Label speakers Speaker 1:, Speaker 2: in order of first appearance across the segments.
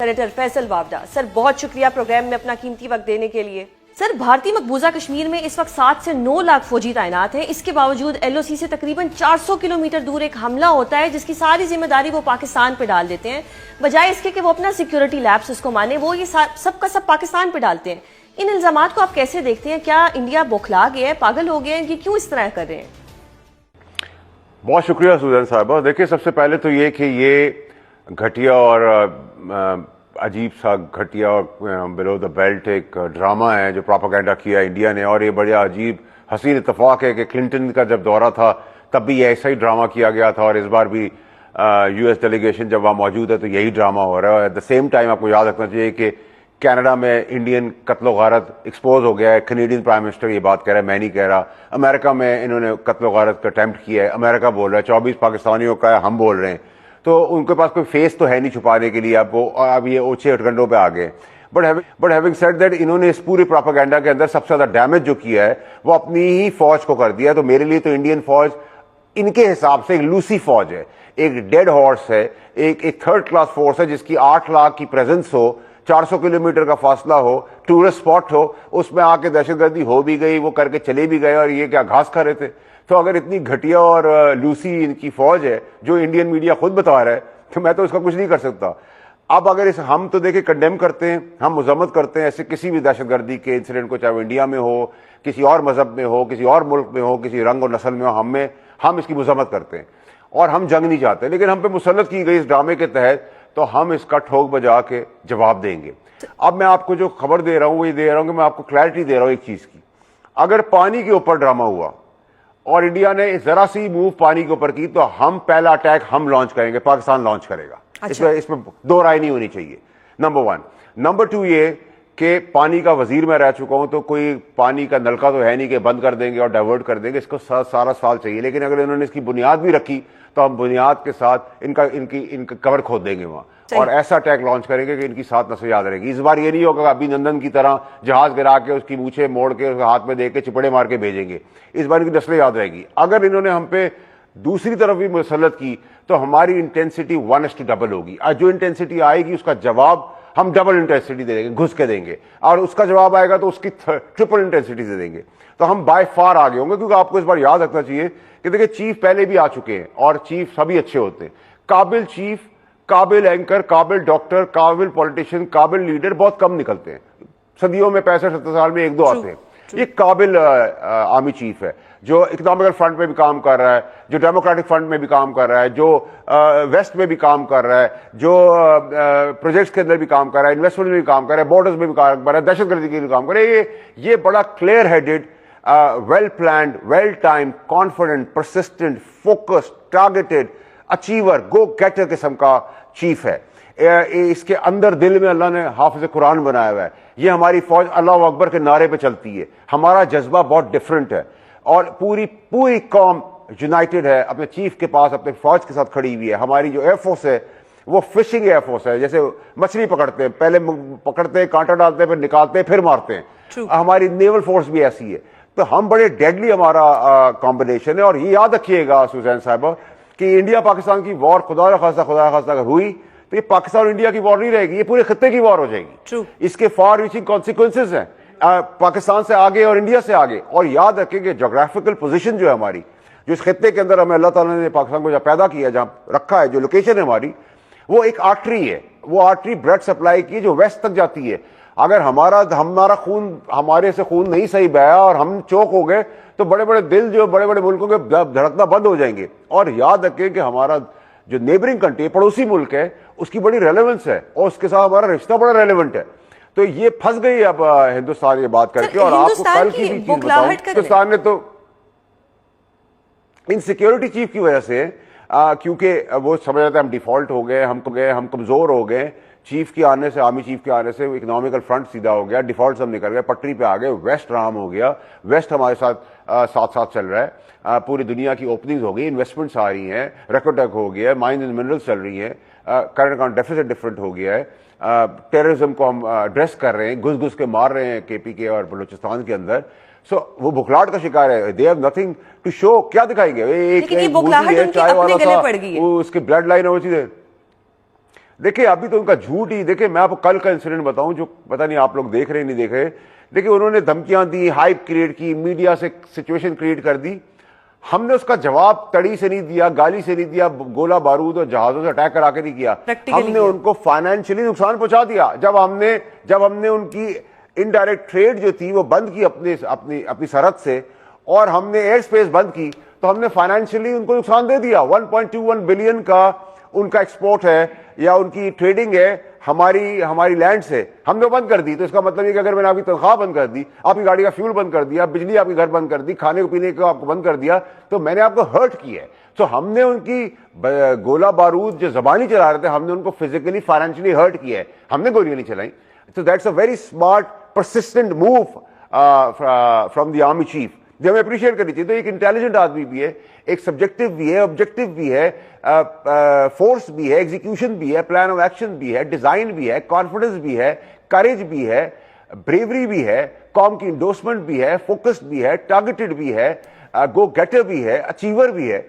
Speaker 1: Senator Faisal وابڈا سر، بہت شکریہ programme میں اپنا قیمتی وقت دینے کے لیے۔ سر، بھارتی مقبوضہ کشمیر میں اس وقت 7 سے 9 لاکھ فوجی تعینات ہیں، اس کے باوجود ایل او سی سے تقریباً 400 کلومیٹر دور ایک حملہ ہوتا ہے جس کی ساری ذمہ داری وہ پاکستان پہ ڈال دیتے ہیں، بجائے اس کے کہ وہ اپنا سیکیورٹی لیپس اس کو مانے، وہ یہ سب کا سب پاکستان پہ ڈالتے ہیں۔ ان الزامات کو آپ کیسے دیکھتے ہیں؟ کیا انڈیا بوکھلا گیا ہے، پاگل ہو گیا ہے، یہ کیوں اس طرح کر رہے ہیں؟
Speaker 2: بہت شکریہ سوزن صاحبہ۔ دیکھیں، سب سے پہلے تو یہ کہ یہ گھٹیا اور عجیب سا گھٹیا بلو دا بیلٹ ایک ڈرامہ ہے جو پراپاگینڈا کیا انڈیا نے، اور یہ بڑا عجیب حسین اتفاق ہے کہ کلنٹن کا جب دورہ تھا تب بھی ایسا ہی ڈرامہ کیا گیا تھا، اور اس بار بھی یو ایس ڈیلیگیشن جب وہاں موجود ہے تو یہی ڈرامہ ہو رہا ہے۔ ایٹ دا سیم ٹائم آپ کو یاد رکھنا چاہیے کہ کینیڈا میں انڈین قتل و غارت ایکسپوز ہو گیا ہے، کینیڈین پرائم منسٹر یہ بات کہہ رہا ہے، میں نہیں کہہ رہا۔ امریکہ میں انہوں نے قتل و غارت کا اٹیمپٹ کیا ہے، امریکہ بول رہا ہے، 24 پاکستانیوں کا ہے، ہم بول رہے ہیں، تو ان کے پاس کوئی فیس تو ہے نہیں چھپانے کے لیے، اب یہ اوچھے اٹکنڈوں پہ آ گئے۔ بٹ ہیونگ سیڈ دیٹ، انہوں نے اس پورے پراپاگینڈا کے اندر سب سے زیادہ ڈیمیج جو کیا ہے وہ اپنی ہی فوج کو کر دیا ہے۔ تو میرے لیے تو انڈین فوج ان کے حساب سے ایک لوسی فوج ہے، ایک ڈیڈ ہارس ہے، ایک تھرڈ کلاس فورس ہے جس کی 8 لاکھ کی پریزنس ہو، 400 کلومیٹر کا فاصلہ ہو، ٹورسٹ اسپاٹ ہو، اس میں آ کے دہشت گردی ہو بھی گئی، وہ کر کے چلے بھی گئے، اور یہ کیا گھاس کھا رہے تھے۔ تو اگر اتنی گھٹیا اور لوسی ان کی فوج ہے جو انڈین میڈیا خود بتا رہا ہے، تو میں تو اس کا کچھ نہیں کر سکتا۔ اب اگر ہم تو دیکھیں کنڈیم کرتے ہیں، ہم مذمت کرتے ہیں ایسے کسی بھی دہشت گردی کے انسیڈنٹ کو، چاہے وہ انڈیا میں ہو، کسی اور مذہب میں ہو، کسی اور ملک میں ہو، کسی رنگ اور نسل میں ہو، ہم اس کی مذمت کرتے ہیں اور ہم جنگ نہیں چاہتے، لیکن ہم پہ مسلط کی گئی اس ڈرامے کے تحت تو ہم اس کا ٹھوک بجا کے جواب دیں گے۔ اب میں آپ کو جو خبر دے رہا ہوں وہ یہ دے رہا ہوں کہ میں آپ کو کلیئرٹی دے رہا ہوں ایک چیز کی، اگر پانی کے اوپر ڈرامہ ہوا اور انڈیا نے ذرا سی موو پانی کے اوپر کی تو ہم پہلا اٹیک ہم لانچ کریں گے، پاکستان لانچ کرے گا۔ اس میں دو رائے نہیں ہونی چاہیے، نمبر 1۔ نمبر 2 یہ کہ پانی کا وزیر میں رہ چکا ہوں، تو کوئی پانی کا نلکا تو ہے نہیں کہ بند کر دیں گے اور ڈائیورٹ کر دیں گے، اس کو سارا سال چاہیے، لیکن اگر انہوں نے اس کی بنیاد بھی رکھی تو ہم بنیاد کے ساتھ ان کا کور کھود دیں گے وہاں، اور ایسا اٹیک لانچ کریں گے کہ ان کی 7 نسلیں یاد رہیں گی۔ اس بار یہ نہیں ہوگا کہ ابھی نندن کی طرح جہاز گرا کے اس کی مونچھیں موڑ کے اس ہاتھ میں دے کے چپڑے مار کے بھیجیں گے، اس بار ان کی نسلیں یاد رہے گی۔ اگر انہوں نے ہم پہ دوسری طرف بھی مسلط کی تو ہماری انٹینسٹی 1:2 ہوگی، جو انٹینسٹی آئے گی اس کا جواب ہم ڈبل انٹینسٹی دے دیں گے، گھس کے دیں گے، اور اس کا جواب آئے گا تو اس کی ٹرپل انٹینسٹی دے دیں گے، تو ہم بائی فار آگے ہوں گے۔ کیونکہ آپ کو اس بار یاد رکھنا چاہیے کہ دیکھیں چیف پہلے بھی آ چکے ہیں، اور چیف سبھی اچھے ہوتے ہیں، قابل چیف، قابل اینکر، قابل ڈاکٹر، قابل پولیٹیشین، قابل لیڈر بہت کم نکلتے ہیں، صدیوں میں 65-70 سال میں 1-2 آتے ہیں۔ یہ قابل آرمی چیف ہے جو اکنامکل فرنٹ میں بھی کام کر رہا ہے، جو ڈیموکریٹک فرنٹ میں بھی کام کر رہا ہے، جو ویسٹ میں بھی کام کر رہا ہے، جو پروجیکٹس کے اندر بھی کام کر رہا ہے، انویسٹمنٹ میں بھی کام کر رہا ہے، بارڈرز میں بھی کام کر رہا ہے، دہشت گردی کے لیے بھی کام کر رہا ہے۔ یہ بڑا clear headed, well planned, well timed, confident, persistent, focused, targeted, achiever, go getter قسم کا چیف ہے۔ اس کے اندر دل میں اللہ نے حافظ قرآن بنایا ہوا ہے۔ یہ ہماری فوج اللہ اکبر کے نعرے پہ چلتی ہے، ہمارا جذبہ بہت ڈفرینٹ ہے، اور پوری قوم یونائٹڈ ہے، اپنے چیف کے پاس اپنے فوج کے ساتھ کھڑی ہوئی ہے۔ ہماری جو ایئر فورس ہے وہ فشنگ ایئر فورس ہے، جیسے مچھلی پکڑتے ہیں، پہلے پکڑتے ہیں، کانٹا ڈالتے ہیں، پھر نکالتے ہیں، پھر مارتے ہیں۔ ہماری نیول فورس بھی ایسی ہے، تو ہم بڑے ڈیڈلی ہمارا کمبینیشن ہے۔ اور یہ یاد رکھیے گا سوزین صاحبہ کہ انڈیا پاکستان کی وار خدا نخواستہ اگر ہوئی تو یہ پاکستان اور انڈیا کی وار نہیں رہے گی، یہ پورے خطے کی وار ہو جائے گی۔ اس کے فار ریچنگ کانسیکوینسز ہیں پاکستان سے آگے اور انڈیا سے آگے۔ اور یاد رکھیں کہ جغرافیکل پوزیشن جو ہے ہماری، جو اس خطے کے اندر ہمیں اللہ تعالیٰ نے پاکستان کو جہاں پیدا کیا، جہاں رکھا ہے، جو لوکیشن ہے ہماری، وہ ایک آرٹری ہے، وہ آرٹری بلڈ سپلائی کی جو ویسٹ تک جاتی ہے۔ اگر ہمارا خون، ہمارے سے خون نہیں صحیح بہا اور ہم چوک ہو گئے تو بڑے بڑے دل جو بڑے بڑے ملکوں کے دھڑکنا بند ہو جائیں گے۔ اور یاد رکھیں کہ ہمارا جو نیبرنگ کنٹری، پڑوسی ملک ہے، اس کی بڑی ریلیونس ہے، اور اس کے ساتھ ہمارا رشتہ بڑا ریلیونٹ ہے۔ تو یہ پھنس گئی اب ہندوستان یہ بات کر کے۔ اور آپ کو کل کی بھی چیز بتاؤں، ہندوستان نے تو ان سیکیورٹی چیف کی وجہ سے، کیونکہ وہ سمجھ رہے تھے ہم ڈیفالٹ ہو گئے، ہم کمزور ہو گئے، چیف کے آنے سے، آرمی چیف کے آنے سے اکنامیکل فرنٹ سیدھا ہو گیا، ڈیفالٹ ہم نکل گئے، پٹری پہ آ گئے، ویسٹ رام ہو گیا، ویسٹ ہمارے ساتھ چل رہا ہے، پوری دنیا کی اوپننگز ہو گئی، انویسٹمنٹس آ رہی ہیں، ریکارڈ ٹیک ہو گیا ہے، مائنز اینڈ منرلز چل رہی ہیں، کرنٹ اکاؤنٹ ڈیفیسٹ ڈفرنٹ ہو گیا ہے، ٹیررزم کو ہم ایڈریس کر رہے ہیں، گھس کے مار رہے ہیں کے پی کے اور بلوچستان کے اندر۔ سو وہ بکھلاہٹ کا شکار ہے، they have nothing to show. کیا دکھائیں گے؟ ایک چائے والا تھا، اس کی بلڈ لائن ہو چیز ہے، देखिए अभी तो उनका झूठ ही, देखिए मैं आपको कल का इंसिडेंट बताऊं जो पता नहीं आप लोग देख रहे नहीं देख रहे। देखिए उन्होंने धमकियां दी, हाइप क्रिएट की, मीडिया से सिचुएशन क्रिएट कर दी, हमने उसका जवाब तड़ी से नहीं दिया, गाली से नहीं दिया, गोला बारूद और जहाजों से अटैक करा के नहीं किया, हमने उनको फाइनेंशियली नुकसान पहुंचा दिया। जब हमने उनकी इनडायरेक्ट ट्रेड जो थी वो बंद की अपनी सरहद से, और हमने एयर स्पेस बंद की, तो हमने फाइनेंशियली उनको नुकसान दे दिया। 1.21 बिलियन का उनका एक्सपोर्ट है या उनकी ट्रेडिंग है हमारी लैंड से, हमने बंद कर दी। तो इसका मतलब ये कि अगर मैंने आपकी तनख्वाह बंद कर दी, आपकी गाड़ी का फ्यूल बंद कर दिया, बिजली आपके घर बंद कर दी, खाने को पीने को आपको बंद कर दिया, तो मैंने आपको हर्ट किया है। तो हमने उनकी गोला बारूद जो जबानी चला रहे थे, हमने उनको फिजिकली फाइनेंशियली हर्ट किया है, हमने गोलियां नहीं चलाई। तो that's a very smart persistent move from the army chief, जो हमें अप्रिशिएट करनी चाहिए। तो एक इंटेलिजेंट आदमी भी है, एक सब्जेक्टिव भी है, ऑब्जेक्टिव भी है, फोर्स भी है, एग्जीक्यूशन भी है, प्लान ऑफ एक्शन भी है, डिजाइन भी है, कॉन्फिडेंस भी है, करेज भी है, ब्रेवरी भी है, कॉम की इंडोर्समेंट भी है, फोकस्ड भी है, टारगेटेड भी है, गो गेटर भी है, अचीवर भी है।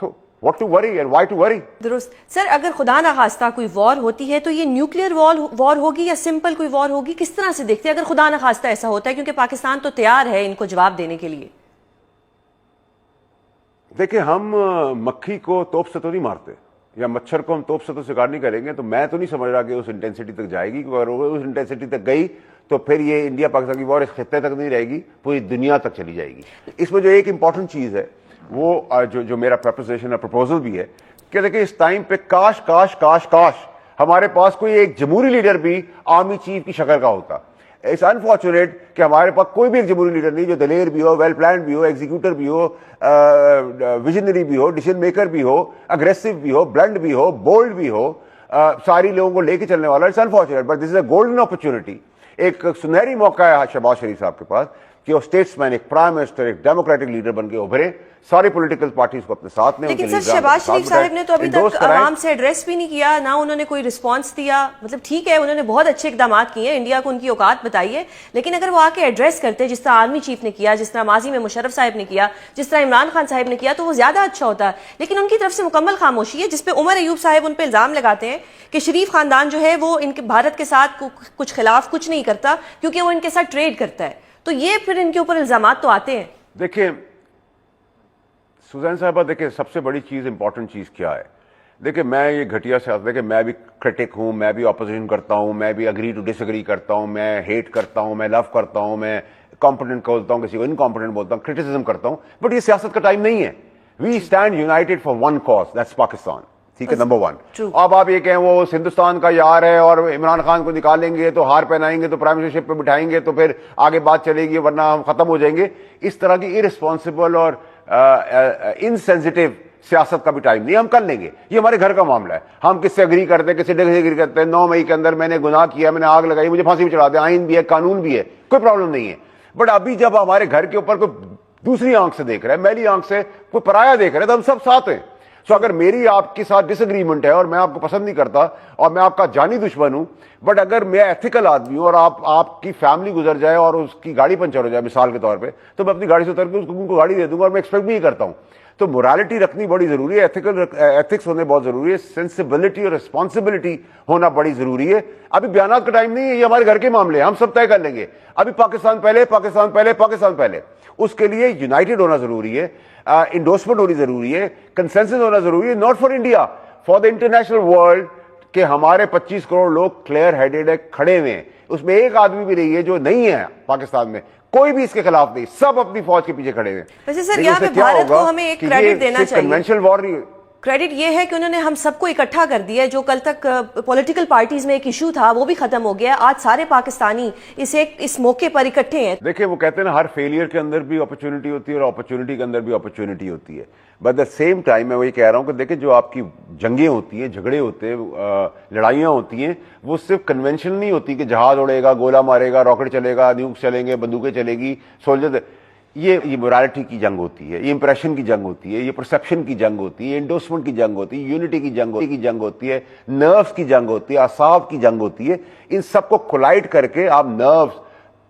Speaker 2: So what to worry and why to worry.
Speaker 1: दुरुस्त सर, अगर खुदा ना खास्ता कोई वॉर होती है तो ये न्यूक्लियर वॉर होगी या सिंपल कोई वॉर होगी, किस तरह से देखते हैं अगर खुदा ना खास्ता ऐसा होता है, क्योंकि पाकिस्तान तो तैयार है इनको जवाब देने के लिए?
Speaker 2: देखिए हम मक्खी को तोप से तो नहीं मारते, या मच्छर को हम तोप से तो शिकार नहीं करेंगे। तो मैं तो नहीं समझ रहा कि उस इंटेंसिटी तक जाएगी, क्योंकि अगर उस इंटेंसिटी तक गई तो फिर ये इंडिया पाकिस्तान की वॉर इस खित्ते तक नहीं रहेगी, पूरी दुनिया तक चली जाएगी। इसमें जो एक इंपॉर्टेंट चीज है वो जो मेरा प्रपोजिशन है, प्रपोजल भी है कि देखिए इस टाइम पे काश काश काश काश हमारे पास कोई एक जमहूरी लीडर भी आर्मी चीफ की शक्ल का होता। इट्स अनफॉर्चुनेट कि हमारे पास कोई भी एक जमहूरी लीडर नहीं जो दलेर भी हो, वेल प्लान भी हो, एग्जीक्यूटर भी हो, विजनरी भी हो, डिसीजन मेकर भी हो, अग्रेसिव भी हो, ब्लंट भी हो, बोल्ड भी हो, सारी लोगों को लेके चलने वाला। It's unfortunate but this is a golden opportunity, एक सुनहरी मौका है शहबाज शरीफ साहब के पास कि वो स्टेट्समैन, एक प्राइम मिनिस्टर, एक डेमोक्रेटिक लीडर बन के उभरे, सारी पॉलिटिकल पार्टीज को अपने साथ में।
Speaker 1: लेकिन सर शहबाज शरीफ साहब ने तो अभी तक आराम से एड्रेस भी नहीं किया, ना उन्होंने कोई रिस्पांस दिया। मतलब ठीक है उन्होंने बहुत अच्छे इकदाम किए, इंडिया को उनकी औकात बताई है, लेकिन अगर वो आके एड्रेस करते जिस तरह आर्मी चीफ ने किया, जिस तरह माजी में मुशर्रफ साहब ने किया, जिस तरह इमरान खान साहब ने किया, तो वो ज्यादा अच्छा होता। लेकिन उनकी तरफ से मुकम्मल खामोशी है, जिसपे उमर अयूब साहब उन पर इल्जाम लगाते हैं कि शरीफ खानदान जो है वो इनके भारत के साथ कुछ खिलाफ कुछ नहीं करता क्योंकि वो इनके साथ ट्रेड करता है। तो ये फिर इनके ऊपर इल्जामात तो आते हैं।
Speaker 2: देखिए सुजैन साहबा, देखिए सबसे बड़ी चीज, इंपॉर्टेंट चीज क्या है, देखिए मैं ये घटिया से, देखिए मैं भी क्रिटिक हूं, मैं भी ऑपोजिशन करता हूं, मैं भी अग्री टू डिसएग्री करता हूं, मैं हेट करता हूं, मैं लव करता हूं, मैं कॉम्पिटेंट बोलता हूं, किसी को इनकॉम्पिटेंट बोलता हूं, क्रिटिसिज्म करता हूं, बट ये सियासत का टाइम नहीं है। We stand united for one cause, that's Pakistan. ठीक है, नंबर वन। अब आप ये कहें वो हिंदुस्तान का यार है और इमरान खान को निकालेंगे तो हार पहनाएंगे तो प्राइम मिनिस्टरशिप पे बिठाएंगे तो फिर आगे बात चलेगी वरना हम खत्म हो जाएंगे, इस तरह की इररिस्पॉन्सिबल और इनसेंसिटिव सियासत का भी टाइम नहीं, हम कर लेंगे। ये हमारे घर का मामला है, हम किससे अग्री करते हैं, किससे डिसएग्री करते हैं। 9 मई के अंदर मैंने गुनाह किया, मैंने आग लगाई, मुझे फांसी भी चढ़ा दे, आइन भी है, कानून भी है, कोई प्रॉब्लम नहीं है। बट अभी जब हमारे घर के ऊपर कोई दूसरी आंख से देख रहा है, मैली आंख से कोई पराया देख रहा है, तो हम सब साथ हैं। सो अगर मेरी आपके साथ डिसएग्रीमेंट है और मैं आपको पसंद नहीं करता और मैं आपका जानी दुश्मन हूं, बट अगर मैं एथिकल आदमी हूं और आपकी फैमिली गुजर जाए और उसकी गाड़ी पंचर हो जाए मिसाल के तौर पे, तो मैं अपनी गाड़ी से उतर के उनको गाड़ी दे दूंगा और मैं एक्सपेक्ट भी नहीं करता हूं। तो मोरालिटी रखनी बड़ी जरूरी है, एथिक्स होने बहुत जरूरी है, सेंसिबिलिटी और रिस्पॉन्सिबिलिटी होना बड़ी जरूरी है। अभी बयानात का टाइम नहीं है, ये हमारे घर के मामले हैं, हम सब तय कर लेंगे। अभी पाकिस्तान पहले, पाकिस्तान पहले, पाकिस्तान पहले, उसके लिए यूनाइटेड होना जरूरी है, इंडोर्समेंट होनी जरूरी है, कंसेंसस होना जरूरी है, not for India, for the international world के हमारे 25 करोड़ लोग क्लियर हेडेड है, खड़े हुए हैं। उसमें एक आदमी भी नहीं है जो नहीं है पाकिस्तान में, कोई भी इसके खिलाफ नहीं, सब अपनी फौज के पीछे खड़े हुए।
Speaker 1: वैसे सर यहाँ पे भारत को हमें एक क्रेडिट देना चाहिए।
Speaker 2: कन्वेंशनल वॉर नहीं,
Speaker 1: क्रेडिट ये है कि उन्होंने हम सबको इकट्ठा कर दिया है। जो कल तक पॉलिटिकल पार्टीज में एक इशू था वो भी खत्म हो गया। आज सारे पाकिस्तानी इस मौके पर इकट्ठे हैं।
Speaker 2: देखिए वो कहते हैं ना, हर फेलियर के अंदर भी अपॉर्चुनिटी होती है और अपॉर्चुनिटी के अंदर भी अपॉर्चुनिटी होती है। But at the same time मैं वही कह रहा हूं कि देखिए जो आपकी जंगें होती हैं, झगड़े होते हैं, लड़ाइयां होती हैं, वो सिर्फ कन्वेंशनल नहीं होती कि जहाज उड़ेगा, गोला मारेगा, रॉकेट चलेगा, न्यूक्स चलेंगे, बंदूकें चलेगी, सोल्जर। ये मोरालिटी की जंग होती है, ये इंप्रेशन की जंग होती है, ये परसेप्शन की जंग होती है, इंडोर्समेंट की जंग होती है, यूनिटी की जंग होती है, नर्व्स की जंग होती है, असाब की जंग होती है। इन सबको कोलाइड करके आप नर्व्स,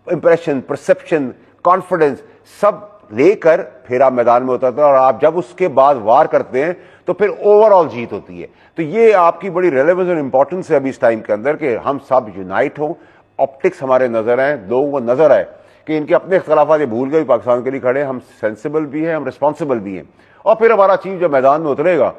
Speaker 2: इंप्रेशन, परसेप्शन, कॉन्फिडेंस सब लेकर फिर आप मैदान में उतरते हैं। और आप जब उसके बाद वार करते हैं تو پھر اوور آل جیت ہوتی ہے. تو یہ آپ کی بڑی ریلیونس اور امپورٹنس ہے ابھی اس ٹائم کے اندر کہ ہم سب یونائٹ ہوں, آپٹکس ہمارے نظر ہیں, لوگوں کو نظر آئے کہ ان کے اپنے اختلافات یہ بھول گئے پاکستان کے لیے کھڑے, ہم سینسیبل بھی ہیں, ہم رسپانسبل بھی ہیں. اور پھر ہمارا چیف جب میدان میں اترے گا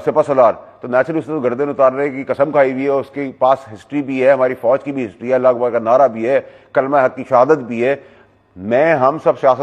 Speaker 2: سپہ سالار, تو نیچرلی اس نے تو گردن اتارنے کی قسم کھائی ہوئی ہے, اس کے پاس ہسٹری بھی ہے, ہماری فوج کی بھی ہسٹری ہے, اللہ اکبر کا نعرہ بھی ہے, کلمہ حق کی شہادت بھی ہے. ہم سب سیاست